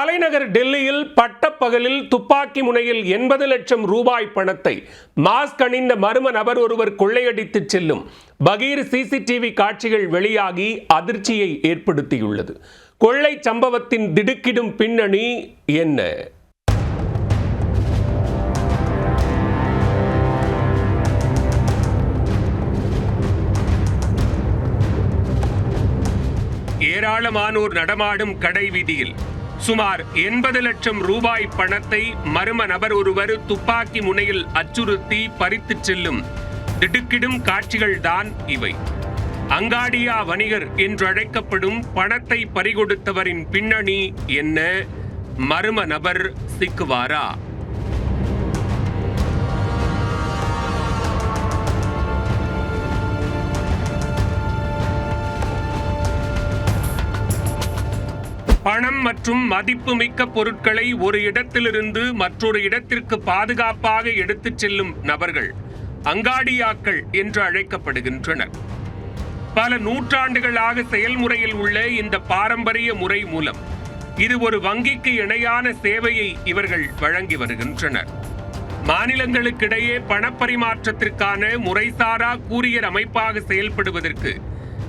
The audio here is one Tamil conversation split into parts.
தலைநகர் டெல்லியில் பட்டப்பகலில் துப்பாக்கி முனையில் 80 லட்சம் ரூபாய் பணத்தை மாஸ்க் அணிந்த மர்ம நபர் ஒருவர் கொள்ளையடித்து செல்லும் பகீர் சிசிடிவி காட்சிகள் வெளியாகி அதிர்ச்சியை ஏற்படுத்தியுள்ளது. கொள்ளை சம்பவத்தின் திடுக்கிடும் பின்னணி என்ன? ஏராளமானோர் நடமாடும் கடை வீதியில் சுமார் 80 லட்சம் ரூபாய் பணத்தை மர்ம நபர் ஒருவர் துப்பாக்கி முனையில் அச்சுறுத்தி பறித்துச் செல்லும் திடுக்கிடும் காட்சிகள்தான் இவை. அங்காடியா வணிகர் என்றழைக்கப்படும் பணத்தை பறிகொடுத்தவரின் பின்னணி என்ன? மர்ம நபர் சிக்குவாரா? பணம் மற்றும் மதிப்புமிக்க பொருட்களை ஒரு இடத்திலிருந்து மற்றொரு இடத்திற்கு பாதுகாப்பாக எடுத்துச் செல்லும் நபர்கள் அங்காடியாக்கள் என்று அழைக்கப்படுகின்றனர். பல நூற்றாண்டுகளாக செயல்முறையில் உள்ள இந்த பாரம்பரிய முறை மூலம் இது ஒரு வங்கிக்கு இணையான சேவையை இவர்கள் வழங்கி வருகின்றனர். மாநிலங்களுக்கிடையே பணப்பரிமாற்றத்திற்கான முறைசாரா கூரியர் அமைப்பாக செயல்படுவதற்கு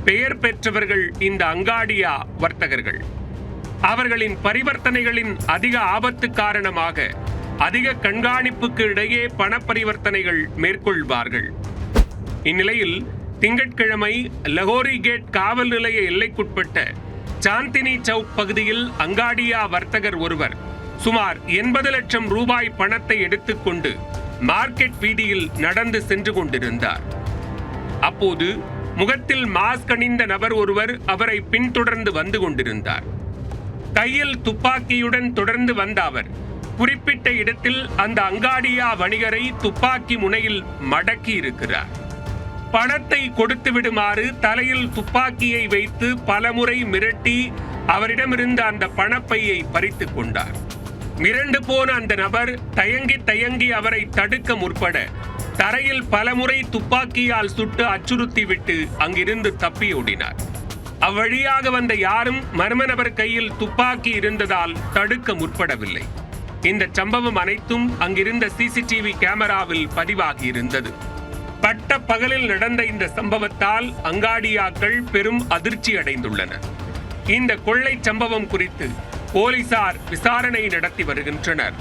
பெயர் பெற்றவர்கள் இந்த அங்காடியா வர்த்தகர்கள். அவர்களின் பரிவர்த்தனைகளின் அதிக ஆபத்து காரணமாக அதிக கண்காணிப்புக்கு இடையே பண பரிவர்த்தனைகள் மேற்கொள்வார்கள். இந்நிலையில் திங்கட்கிழமை லஹோரி கேட் காவல் நிலைய எல்லைக்குட்பட்ட சாந்தினி சவுக் பகுதியில் அங்காடியா வர்த்தகர் ஒருவர் சுமார் 80 லட்சம் ரூபாய் பணத்தை எடுத்துக்கொண்டு மார்க்கெட் வீதியில் நடந்து சென்று கொண்டிருந்தார். அப்போது முகத்தில் மாஸ்க் அணிந்த நபர் ஒருவர் அவரை பின்தொடர்ந்து வந்து கொண்டிருந்தார். கையில் துப்பாக்கியுடன் தொடர்ந்து வந்த அவர் குறிப்பிட்ட இடத்தில் அந்த அங்காடியா வணிகரை துப்பாக்கி முனையில் மடக்கி இருக்கிறார். பணத்தை கொடுத்து விடுமாறு தலையில் துப்பாக்கியை வைத்து பலமுறை மிரட்டி அவரிடமிருந்த அந்த பணப்பையை பறித்துக் கொண்டார். மிரண்டு போன அந்த நபர் தயங்கி அவரை தடுக்க முற்பட தரையில் பலமுறை துப்பாக்கியால் சுட்டு அச்சுறுத்திவிட்டு அங்கிருந்து தப்பியோடினார். அவ்வழியாக வந்த யாரும் மர்ம நபர் கையில் துப்பாக்கி இருந்ததால் தடுக்க முற்படவில்லை. இந்த சம்பவம் அனைத்தும் அங்கிருந்த சிசிடிவி கேமராவில் பதிவாகி இருந்தது. பட்ட பகலில் நடந்த இந்த சம்பவத்தால் அங்காடியாக்கள் பெரும் அதிர்ச்சி அடைந்துள்ளனர். இந்த கொள்ளை சம்பவம் குறித்து போலீசார் விசாரணை நடத்தி வருகின்றனர்.